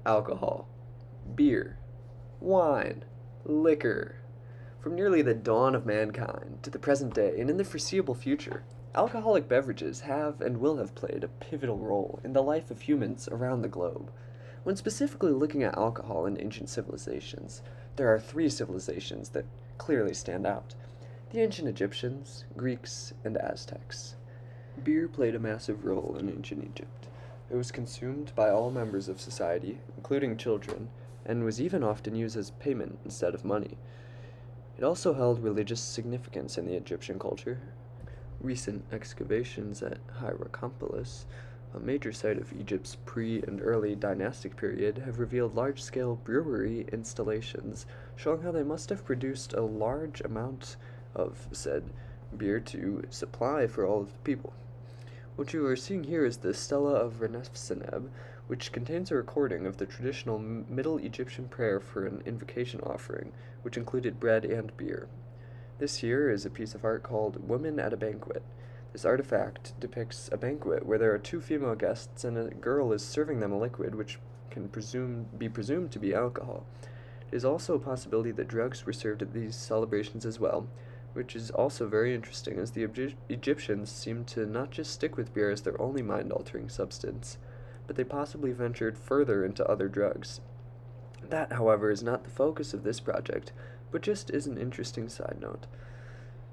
Alcohol, beer, wine, liquor. From nearly the dawn of mankind to the present day and in the foreseeable future, alcoholic beverages have and will have played a pivotal role in the life of humans around the globe. When specifically looking at alcohol in ancient civilizations, there are three civilizations that clearly stand out: the ancient Egyptians, Greeks, and Aztecs. Beer played a massive role in ancient Egypt. It was consumed by all members of society, including children, and was even often used as payment instead of money. It also held religious significance in the Egyptian culture. Recent excavations at Hierakonpolis, a major site of Egypt's pre- and early dynastic period, have revealed large-scale brewery installations, showing how they must have produced a large amount of said beer to supply for all of the people. What you are seeing here is the Stela of Renefseneb, which contains a recording of the traditional Middle Egyptian prayer for an invocation offering, which included bread and beer. This here is a piece of art called Women at a Banquet. This artifact depicts a banquet where there are two female guests and a girl is serving them a liquid which can be presumed to be alcohol. It is also a possibility that drugs were served at these celebrations as well, which is also very interesting, as the Egyptians seem to not just stick with beer as their only mind-altering substance, but they possibly ventured further into other drugs. That, however, is not the focus of this project, but just is an interesting side note.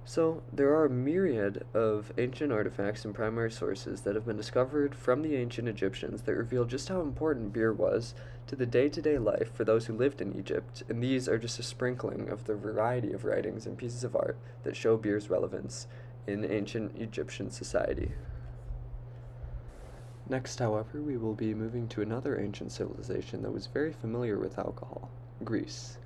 So, there are a myriad of ancient artifacts and primary sources that have been discovered from the ancient Egyptians that reveal just how important beer was to the day-to-day life for those who lived in Egypt, and these are just a sprinkling of the variety of writings and pieces of art that show beer's relevance in ancient Egyptian society. Next, however, we will be moving to another ancient civilization that was very familiar with alcohol: Greece.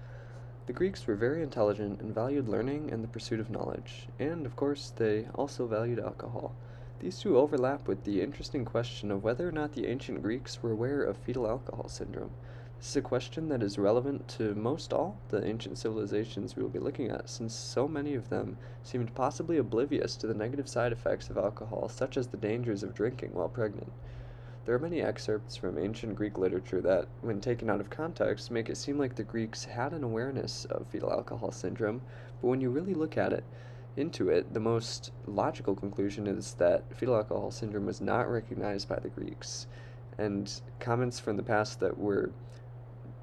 The Greeks were very intelligent and valued learning and the pursuit of knowledge, and, of course, they also valued alcohol. These two overlap with the interesting question of whether or not the ancient Greeks were aware of fetal alcohol syndrome. This is a question that is relevant to most all the ancient civilizations we will be looking at, since so many of them seemed possibly oblivious to the negative side effects of alcohol, such as the dangers of drinking while pregnant. There are many excerpts from ancient Greek literature that, when taken out of context, make it seem like the Greeks had an awareness of fetal alcohol syndrome, but when you really look at it, the most logical conclusion is that fetal alcohol syndrome was not recognized by the Greeks, and comments from the past that were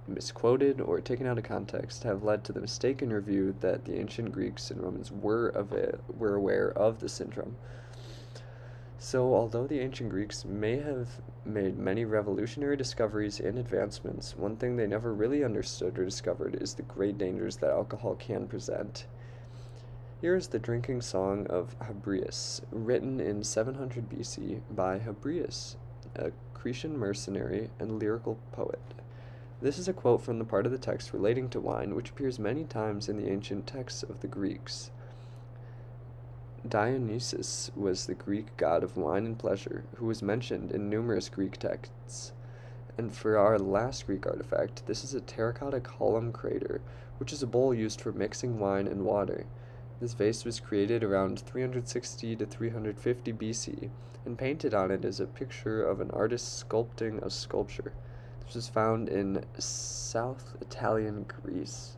misquoted or taken out of context have led to the mistaken review that the ancient Greeks and Romans were aware of the syndrome. So, although the ancient Greeks may have made many revolutionary discoveries and advancements, one thing they never really understood or discovered is the great dangers that alcohol can present. Here is the drinking song of Habrius, written in 700 BC by Habrius, a Cretan mercenary and lyrical poet. This is a quote from the part of the text relating to wine, which appears many times in the ancient texts of the Greeks. Dionysus was the Greek god of wine and pleasure, who was mentioned in numerous Greek texts. And for our last Greek artifact, this is a terracotta column crater, which is a bowl used for mixing wine and water. This vase was created around 360 to 350 BC, and painted on it is a picture of an artist sculpting a sculpture. This was found in South Italian Greece.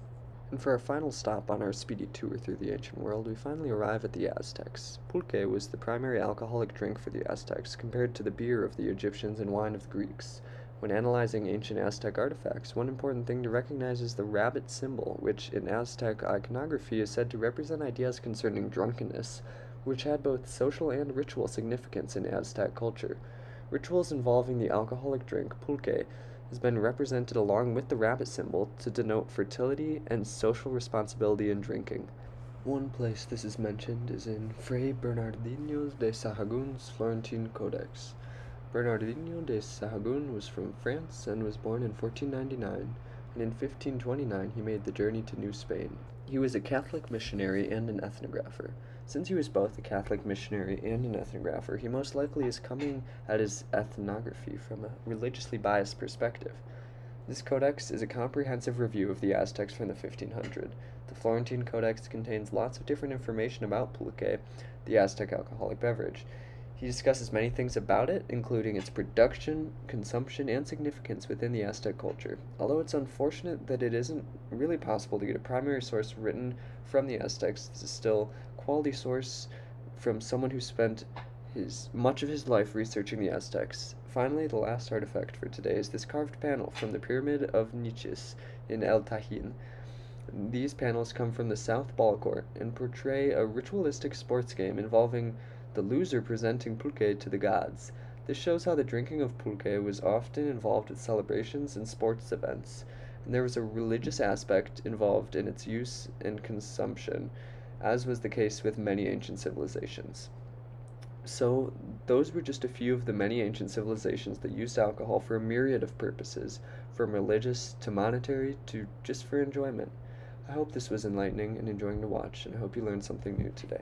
And for our final stop on our speedy tour through the ancient world, we finally arrive at the Aztecs. Pulque was the primary alcoholic drink for the Aztecs, compared to the beer of the Egyptians and wine of the Greeks. When analyzing ancient Aztec artifacts, one important thing to recognize is the rabbit symbol, which in Aztec iconography is said to represent ideas concerning drunkenness, which had both social and ritual significance in Aztec culture. Rituals involving the alcoholic drink pulque has been represented along with the rabbit symbol to denote fertility and social responsibility in drinking. One place this is mentioned is in Fray Bernardino de Sahagun's Florentine Codex. Bernardino de Sahagun was from France and was born in 1499, and in 1529 he made the journey to New Spain. He was a Catholic missionary and an ethnographer. Since he was both a Catholic missionary and an ethnographer, he most likely is coming at his ethnography from a religiously biased perspective. This codex is a comprehensive review of the Aztecs from the 1500s. The Florentine Codex contains lots of different information about pulque, the Aztec alcoholic beverage. He discusses many things about it, including its production, consumption, and significance within the Aztec culture. Although it's unfortunate that it isn't really possible to get a primary source written from the Aztecs, this is still a quality source from someone who spent much of his life researching the Aztecs. Finally, the last artifact for today is this carved panel from the Pyramid of Nichis in El Tahin. These panels come from the South Ball Court and portray a ritualistic sports game involving the loser presenting pulque to the gods. This shows how the drinking of pulque was often involved with celebrations and sports events, and there was a religious aspect involved in its use and consumption, as was the case with many ancient civilizations. So, those were just a few of the many ancient civilizations that used alcohol for a myriad of purposes, from religious to monetary to just for enjoyment. I hope this was enlightening and enjoying to watch, and I hope you learned something new today.